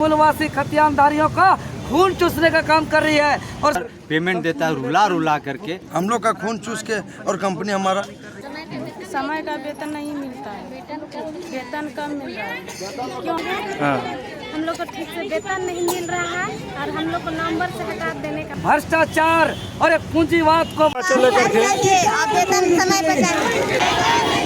मूलवासी खतियानदारियों का खून चूसने का काम कर रही है और पेमेंट देता है रुला रुला करके। हम लोग का खून चूस के और कंपनी हमारा समय का वेतन नहीं मिलता है। वेतन कम मिल रहा है क्यों? हम लोग को ठीक से वेतन नहीं मिल रहा है और हम लोग को नंबर से हटा देने का भ्रष्टाचार और एक पूंजीवाद को वेतन समय पर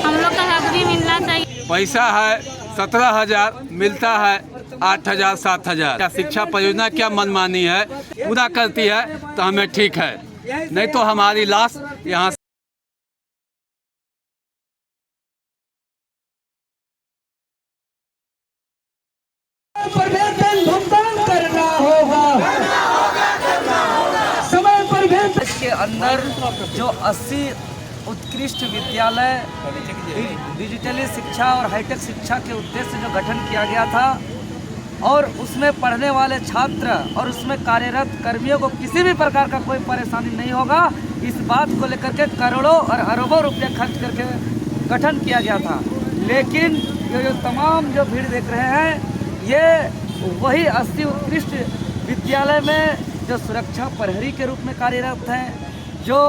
हम लोग का हाजिरी मिलना चाहिए। पैसा है 17,000 मिलता है 8,000 7,000। क्या शिक्षा परियोजना क्या मनमानी है पूरा करती है तो हमें ठीक है, नहीं तो हमारी लाश यहाँ पर वेतन भुगतान करना होगा, समय पर वेतन। इसके अंदर जो 80 उत्कृष्ट विद्यालय डिजिटली शिक्षा और हाईटेक शिक्षा के उद्देश्य से जो गठन किया गया था और उसमें पढ़ने वाले छात्र और उसमें कार्यरत कर्मियों को किसी भी प्रकार का कोई परेशानी नहीं होगा, इस बात को लेकर के करोड़ों और अरबों रुपये खर्च करके गठन किया गया था। लेकिन ये जो तमाम जो भीड़ देख रहे हैं ये वही 80 उत्कृष्ट विद्यालय में जो सुरक्षा प्रहरी के रूप में कार्यरत हैं, जो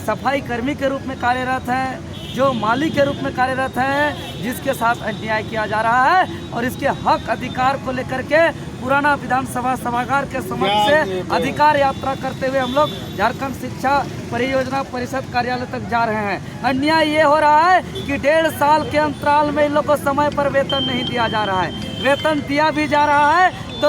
सफाई कर्मी के रूप में कार्यरत हैं, जो माली के रूप में कार्यरत है, जिसके साथ अन्याय किया जा रहा है और इसके हक अधिकार को लेकर के पुराना विधानसभा सभागार के समक्ष से अधिकार यात्रा करते हुए हम लोग झारखंड शिक्षा परियोजना परिषद कार्यालय तक जा रहे हैं। अन्याय ये हो रहा है कि 1.5 साल के अंतराल में इन लोग को समय पर वेतन नहीं दिया जा रहा है। वेतन दिया भी जा रहा है तो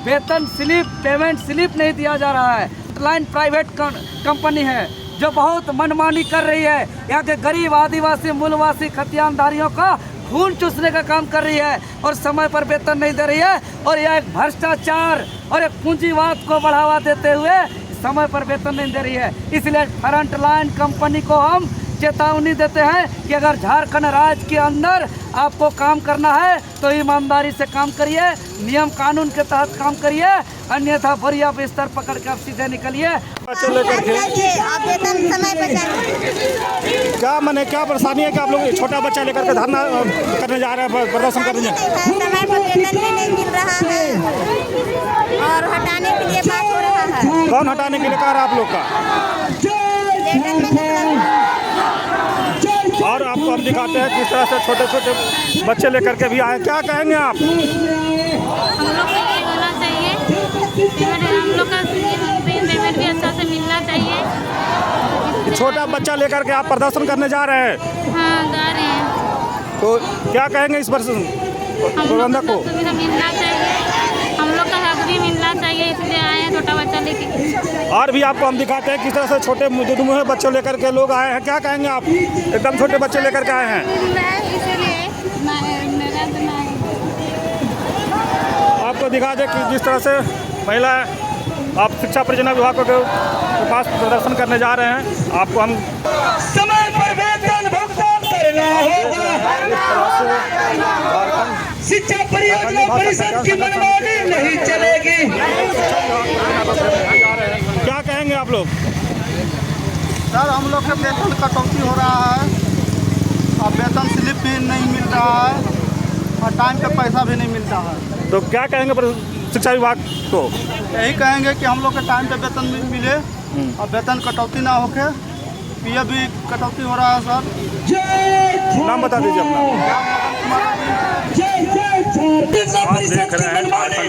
वेतन स्लिप पेमेंट स्लिप नहीं दिया जा रहा है। लाइन प्राइवेट कंपनी है जो बहुत मनमानी कर रही है, यहाँ के गरीब आदिवासी मूलवासी खतियानदारियों का खून चूसने का काम कर रही है और समय पर वेतन नहीं दे रही है और यह एक भ्रष्टाचार और एक पूंजीवाद को बढ़ावा देते हुए समय पर वेतन नहीं दे रही है। इसलिए फ्रंट लाइन कंपनी को हम चेतावनी देते हैं कि अगर झारखंड राज्य के अंदर आपको काम करना है तो ईमानदारी से काम करिए, नियम कानून के तहत काम करिए, अन्यथा बोरिया बिस्तर पकड़ के आप सीधे निकलिए। वेतन समय पर क्या मने क्या परेशानी है कि आप लोग छोटा बच्चा लेकर के धरना करने जा रहे हैं, प्रदर्शन करने जा रहे हैं? समय पर वेतन भी नहीं मिल रहा है और हटाने के लिए बात हो रहा है। कौन हटाने के लिए कह रहा है आप लोग का? और आपको हम दिखाते हैं किस तरह से छोटे छोटे बच्चे लेकर के भी आए। क्या कहेंगे आप? हम लोग को ये होना चाहिए, हम लोग का पेमेंट भी अच्छा से मिलना चाहिए। छोटा बच्चा लेकर के आप प्रदर्शन करने जा रहे हैं? हाँ जा रहे हैं। तो क्या कहेंगे इस पर प्रबंधक को? सुविधा मिलना चाहिए, हम लोग का हाजिरी मिलना चाहिए, इसलिए आए हैं छोटा बच्चा लेके। और भी आपको हम दिखाते हैं किस तरह से छोटे दुमुहे बच्चों लेकर के लोग आए हैं। क्या कहेंगे आप? एकदम छोटे बच्चे लेकर के आए हैं, आपको दिखा दें कि जिस तरह से महिला आप शिक्षा परियोजना विभाग के पास प्रदर्शन करने जा रहे हैं। आपको हम समय पर वेतन भुगतान करना होगा, शिक्षा परियोजना परिषद की मनमानी नहीं चलेगी। क्या कहेंगे आप लोग? सर हम लोग के वेतन कटौती हो रहा है और वेतन स्लिप भी नहीं मिल रहा है और टाइम पे पैसा भी नहीं मिलता है। तो क्या कहेंगे शिक्षा विभाग को? यही कहेंगे कि हम लोग के टाइम पे वेतन मिले और वेतन कटौती ना होके। पीएफ भी कटौती हो रहा है सर। नाम बता दीजिए अपना।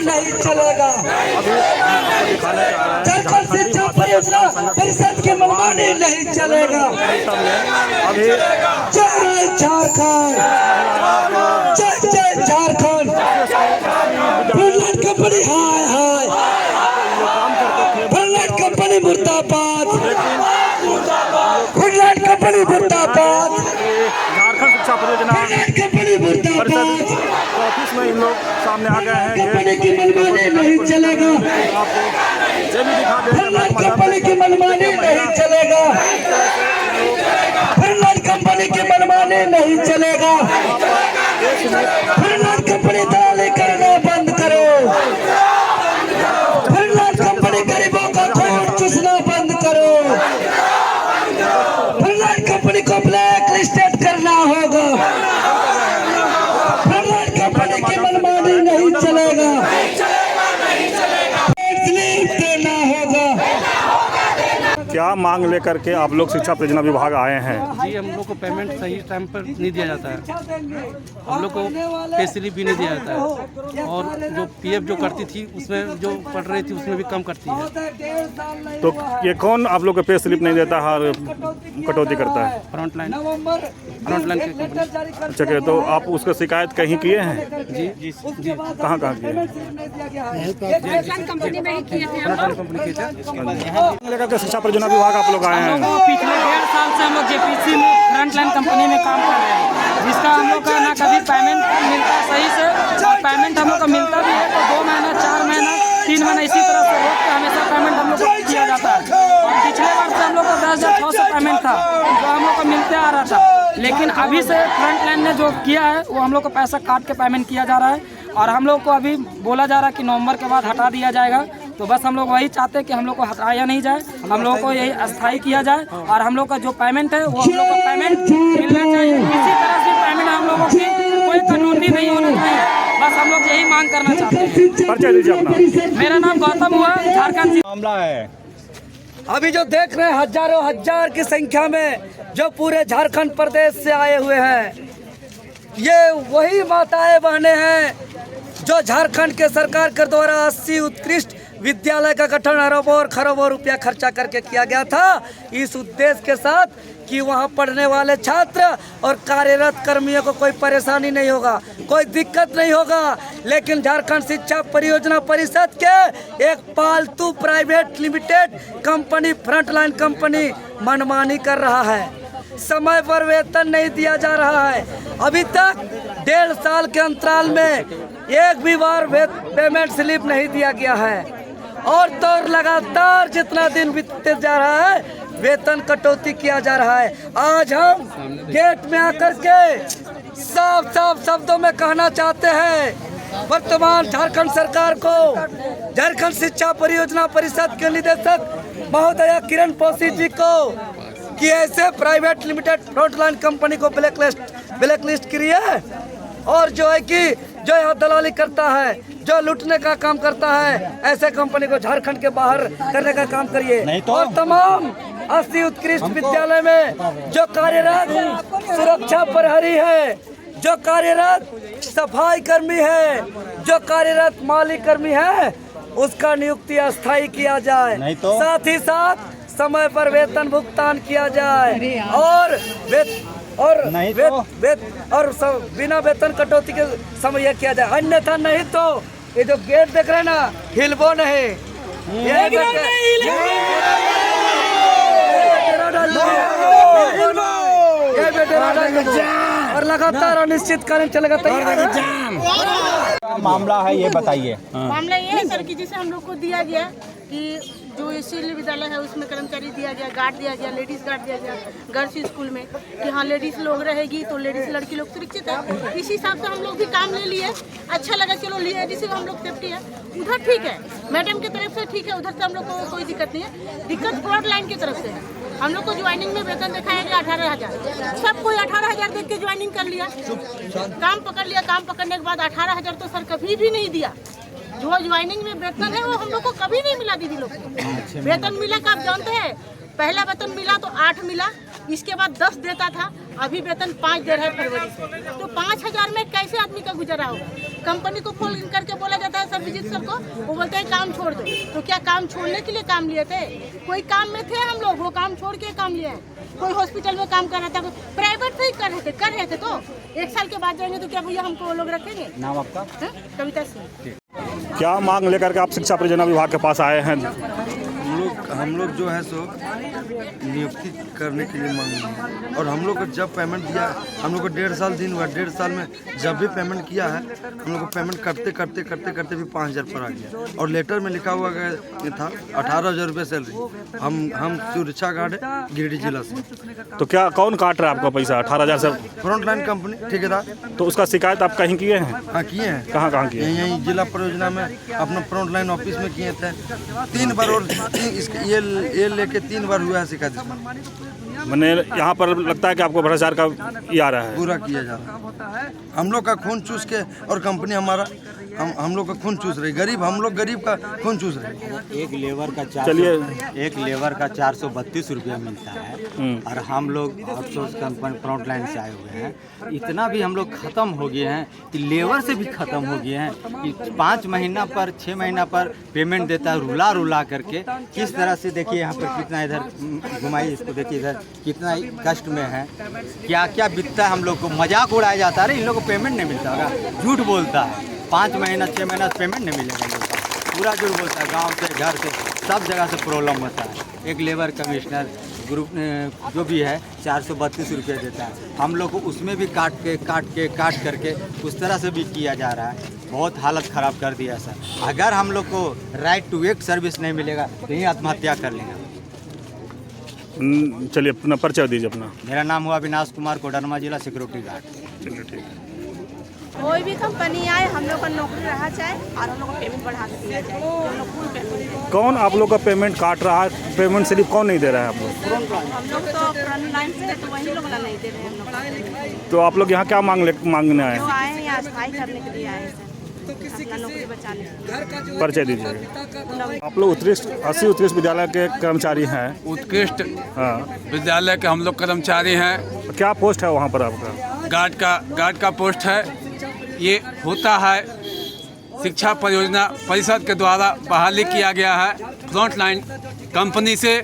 नहीं चलेगा, झारखंड शिक्षा परियोजना परिषद की मनमानी नहीं चलेगा। अभी जय झारखंड, जय जय झारखंड। फ्रंटलाइन कंपनी हाय हाय, फ्रंटलाइन कंपनी मुर्दाबाद, फ्रंटलाइन कंपनी मुर्दाबाद, झारखंड शिक्षा परियोजना परिषद ऑफिस में इन लोग सामने आ गए हैं। कंपनी की मनमानी नहीं चलेगा, आपको ये भी दिखा दें कंपनी की मनमानी नहीं चलेगा, फ्रंटलाइन कंपनी की मनमानी नहीं चलेगा। फ्रंटलाइन कंपनी दलाली करना बंद करो, फ्रंटलाइन कंपनी गरीबों का खून चूसना बंद करो, फ्रंटलाइन कंपनी को ब्लैक लिस्टेड करना होगा। फ्रंटलाइन कंपनी की मनमानी नहीं चलेगा। क्या मांग लेकर के आप लोग शिक्षा परियोजना विभाग आए हैं? जी हम लोग को पेमेंट सही टाइम पर नहीं दिया जाता है, हम लोग को पे स्लिप भी नहीं दिया जाता है, और जो पीएफ जो करती थी उसमें जो पढ़ रही थी उसमें भी कम करती है। तो ये कौन आप लोग को पे स्लिप नहीं देता है और कटौती करता है? फ्रंट लाइन के कंपनी। अच्छा, तो आप उसका शिकायत कहीं किए हैं? जी जी जी कहाँ किए हैं? कंपनी की थे। लेकर के शिक्षा परियोजना विभाग आप लोग आए हैं? पिछले 1.5 साल से हम लोग जेपीसी में फ्रंट लाइन कंपनी में काम कर रहे हैं, जिसका हम लोग का ना कभी पेमेंट मिलता सही से, और पेमेंट हम लोग का मिलता भी है तो 2 महीना 4 महीना 3 महीना इसी तरह से रोक के हमेशा पेमेंट हम लोग को किया जाता है। और पिछले बार से हम लोग का 10,600 पेमेंट था जो हम लोग को मिलते आ रहा था, लेकिन अभी से फ्रंट लाइन ने जो किया है वो हम लोग को पैसा काट के पेमेंट किया जा रहा है, और हम लोग को अभी बोला जा रहा है कि नवंबर के बाद हटा दिया जाएगा। तो बस हम लोग वही चाहते हैं कि हम लोग को हटाया नहीं जाए, हम लोगों को यही अस्थायी किया जाए, और हम लोग का जो पेमेंट है वो हम लोग को पेमेंट मिलना चाहिए। किसी तरह से पेमेंट हम लोगों की कोई कानूनी नहीं होना चाहिए, बस हम लोग यही मांग करना चाहते हैं। परिचय दीजिए अपना। मेरा नाम गौतम हुआ, झारखंड से। मामला है अभी जो देख रहे हैं हजारों हजार की संख्या में जो पूरे झारखंड प्रदेश से आए हुए हैं, ये वही माताएं बहनें हैं जो झारखंड के सरकार के द्वारा 80 उत्कृष्ट विद्यालय का गठन अरबों और खरबों रुपया खर्चा करके किया गया था, इस उद्देश्य के साथ कि वहां पढ़ने वाले छात्र और कार्यरत कर्मियों को कोई परेशानी नहीं होगा, कोई दिक्कत नहीं होगा। लेकिन झारखंड शिक्षा परियोजना परिषद के एक पालतू private limited company frontline company मनमानी कर रहा है, समय पर वेतन नहीं दिया जा रहा है। अभी तक 1.5 साल के अंतराल में एक भी बार पेमेंट स्लिप नहीं दिया गया है, और तो लगातार जितना दिन बीतते जा रहा है वेतन कटौती किया जा रहा है। आज हम गेट में आकर के साफ साफ शब्दों में कहना चाहते हैं वर्तमान झारखंड सरकार को, झारखंड शिक्षा परियोजना परिषद के निदेशक महोदया किरण पौसी जी को, कि ऐसे प्राइवेट लिमिटेड फ्रंटलाइन कंपनी को ब्लैकलिस्ट करिए, और जो है कि जो यहाँ दलाली करता है, जो लूटने का काम करता है, ऐसे कंपनी को झारखंड के बाहर करने का काम करिए। और तमाम 80 उत्कृष्ट विद्यालय में जो कार्यरत सुरक्षा प्रहरी है, जो कार्यरत सफाई कर्मी है, जो कार्यरत माली कर्मी है, उसका नियुक्ति अस्थायी किया जाए, साथ ही साथ समय पर वेतन भुगतान किया जाए, और बिना वेतन कटौती के समय यह किया जाए, अन्यथा नहीं तो ये जो गेट देख रहे हैं ना, हिलबो नहीं, और लगातार अनिश्चितकालीन चलेगा। मामला है ये बताइए। मामला ये है सर कि जैसे हम लोग को दिया गया कि जो इसीलिए विद्यालय है उसमें कर्मचारी दिया गया, गार्ड दिया गया, लेडीज गार्ड दिया गया गर्ल्स स्कूल में, कि हाँ लेडीज लोग रहेगी तो लेडीज लड़की लोग सुरक्षित है। इसी हिसाब से हम लोग भी काम ले लिए, अच्छा लगा, चलो लिए, जिससे हम लोग सेफ्टी है। उधर ठीक है, मैडम की तरफ से ठीक है, उधर से हम लोग को कोई दिक्कत नहीं है। दिक्कत फ्रंट लाइन की तरफ से है। हम लोग को ज्वाइनिंग में वेतन दिखाया गया 18,000, सब कोई 18,000 देख के ज्वाइनिंग कर लिया, काम पकड़ लिया। काम पकड़ने के बाद 18,000 तो सर कभी भी नहीं दिया। जो ज्वाइनिंग में वेतन है वो हम लोग को कभी नहीं मिला दीदी लोग को। वेतन मिला का आप जानते हैं, पहला वेतन मिला तो 8 मिला, इसके बाद 10 देता था, अभी वेतन 5 दे रहा है फरवरी से। तो 5,000 में कैसे आदमी का गुजारा होगा? कंपनी को फोन करके बोला जाता है सब विजिट सर को, वो बोलते हैं काम छोड़ दो। तो क्या काम छोड़ने के लिए काम लिए थे? कोई काम में थे हम लोग, वो काम छोड़ के काम लिए हैं। कोई हॉस्पिटल में काम कर रहा था, प्राइवेट से ही कर रहे थे तो 1 साल के बाद जाएंगे तो क्या भैया हमको लोग रखेंगे? नाम आपका? कविता सिंह। क्या मांग लेकर के आप शिक्षा परियोजना विभाग के पास आए हैं? हम लोग जो है सो नियुक्ति करने के लिए मांग रहे हैं, और हम लोग को जब पेमेंट दिया, हम लोग को 1.5 साल दिन हुआ, 1.5 साल में जब भी पेमेंट किया है हम लोग को पेमेंट करते भी 5,000 पर आ गया, और लेटर में लिखा हुआ गया था 18,000 रुपये सैलरी। हम सुरक्षा गार्ड है गिरिडीह जिला से। तो क्या कौन काट रहा है आपका पैसा 18,000 से? फ्रंट लाइन कंपनी ठेकेदार। तो उसका शिकायत आप कहीं किए हैं? हाँ किए हैं। कहाँ किए? यहीं जिला परियोजना में अपना फ्रंट लाइन ऑफिस में किए थे 3 बार, और ये लेके 3 बार हुआ है शिकायत। मैंने यहाँ पर लगता है कि आपको भ्रष्टाचार का ये आ रहा है, पूरा किया जा रहा है। हम लोग का खून चूस के और कंपनी हमारा हम लोग का खून चूस रही, गरीब हम लोग गरीब का खून चूस रहे। एक लेबर का चलिए 432 रुपया मिलता है और हम लोग आउटसोर्स कंपनी फ्रंट लाइन से आए हुए हैं। इतना भी हम लोग ख़त्म हो गए हैं कि लेबर से भी ख़त्म हो गए हैं कि 5 महीना पर 6 महीना पर पेमेंट देता है रुला रुला करके। किस तरह से देखिए यहाँ पर कितना इधर घुमाई, इसको देखिए इधर कितना कष्ट में है, क्या क्या बिकता है। हम लोग को मजाक उड़ाया जाता है, इन लोगों को पेमेंट नहीं मिलता होगा, झूठ बोलता है। 5 महीना 6 महीना पेमेंट नहीं मिलेगा इन लोगों का, पूरा झूठ बोलता है। गांव से घर से सब जगह से प्रॉब्लम होता है। एक लेबर कमिश्नर ग्रुप जो भी है 432 रुपये देता है, हम लोग को उसमें भी काट करके उस तरह से भी किया जा रहा है। बहुत हालत ख़राब कर दिया सर। अगर हम लोग को राइट टू वर्क सर्विस नहीं मिलेगा तो यही आत्महत्या कर लेंगे। चलिए अपना परिचय दीजिए अपना। मेरा नाम हुआ अविनाश कुमार, कोडरमा जिला, सिक्योरिटी गार्ड। चलिए ठीक है। कोई भी कंपनी आए हम लोग का नौकरी रहा जाए और हम लोग को पेमेंट बढ़ा के दिया जाए। हम लोग फुल पेमेंट। कौन आप लोग का पेमेंट काट रहा है? पेमेंट स्लिप कौन नहीं दे रहा है आप लोग? हम लोग तो फ्रंट लाइन से तो वही लोग नहीं दे रहे हैं हम लोग। तो आप लोग यहाँ क्या मांगने आए जो हैं? आए हैं यहाँ स्थायी करने के लिए आए हैं सर, अपना नौकरी बचाने के लिए। परिचय दीजिए। आप लोग उत्कृष्ट विद्यालय के कर्मचारी हैं। उत्कृष्ट हाँ, विद्यालय के हम लोग कर्मचारी हैं। क्या पोस्ट है वहाँ पर आपका? गार्ड का पोस्ट है। ये होता है शिक्षा परियोजना परिषद के द्वारा बहाली किया गया है। फ्रंट लाइन कंपनी से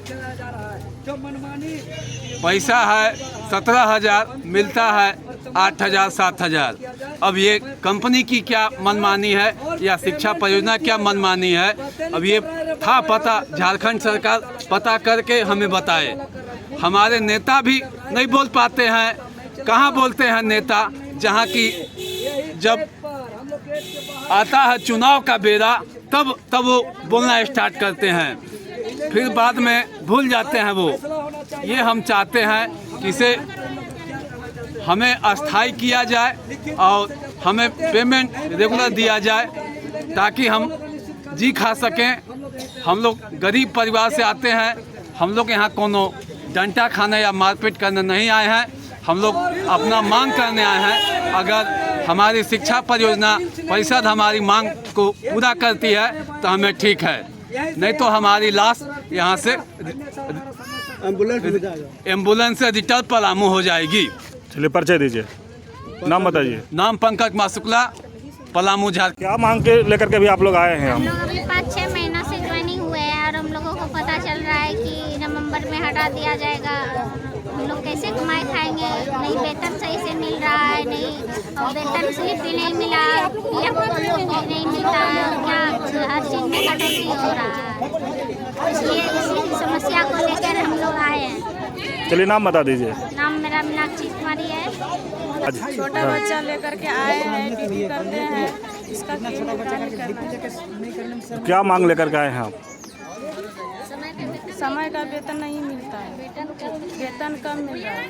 पैसा है 17,000, मिलता है 8,000 7,000। अब ये कंपनी की क्या मनमानी है या शिक्षा परियोजना क्या मनमानी है, अब ये था पता, झारखंड सरकार पता करके हमें बताए। हमारे नेता भी नहीं बोल पाते हैं। कहाँ बोलते हैं नेता, जहाँ की जब आता है चुनाव का बेरा तब वो बोलना स्टार्ट करते हैं, फिर बाद में भूल जाते हैं वो। ये हम चाहते हैं कि इसे हमें अस्थायी किया जाए और हमें पेमेंट रेगुलर दिया जाए ताकि हम जी खा सकें। हम लोग गरीब परिवार से आते हैं, हम लोग यहाँ कोनो डंडा खाने या मारपीट करने नहीं आए हैं। हम लोग अपना मांग करने आए हैं। अगर हमारी शिक्षा परियोजना परिषद हमारी मांग को पूरा करती है तो हमें ठीक है, नहीं तो हमारी लाश यहाँ से एम्बुलेंस से रिटर्न पलामू हो जाएगी। चलिए परिचय दीजिए, नाम बताइए। नाम पंकज कुमार शुक्ला, पलामू झारखंड। क्या मांग के लेकर के भी आप लोग आए हैं? हम लोग अभी 5-6 महीना से ज्वाइनिंग हुए हैं और हम लोगों को पता चल रहा है कि नवंबर में हटा दिया जाएगा। हम लोग कैसे कमाए खाएंगे? नहीं वेतन सही से मिल रहा है, नहीं और वेतन स्लिप भी नहीं मिला, नहीं मिलता है, क्या हर चीज़ में कटौती हो रहा है। इसलिए इसी समस्या को लेकर हम लोग आए हैं। चलिए नाम बता दीजिए। नाम मेरा मीनाक्षी कुमारी है। छोटा बच्चा लेकर के आए हैं, ड्यूटी करते हैं, इसका क्या मांग लेकर के आए हैं आप? समय का वेतन नहीं मिलता है, वेतन कम मिल रहा है।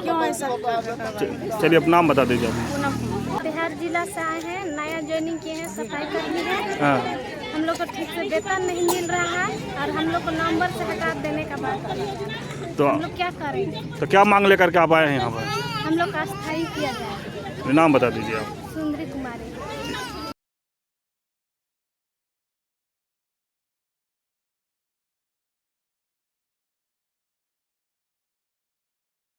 क्यों ऐसा? चलिए अपना नाम बता दीजिए। बिहार जिला से आए हैं, नया ज्वाइनिंग किए हैं, सफाई कर्मी है। हाँ। हम लोग को ठीक से वेतन नहीं मिल रहा है और हम लोग को नंबर से हटा देने का बात तो हम लोग क्या करें? तो क्या मांग लेकर के आप आए हैं यहाँ पर? हम लोग का स्थायी किया जाए। नाम बता दीजिए आप। सुंदरी कुमारी।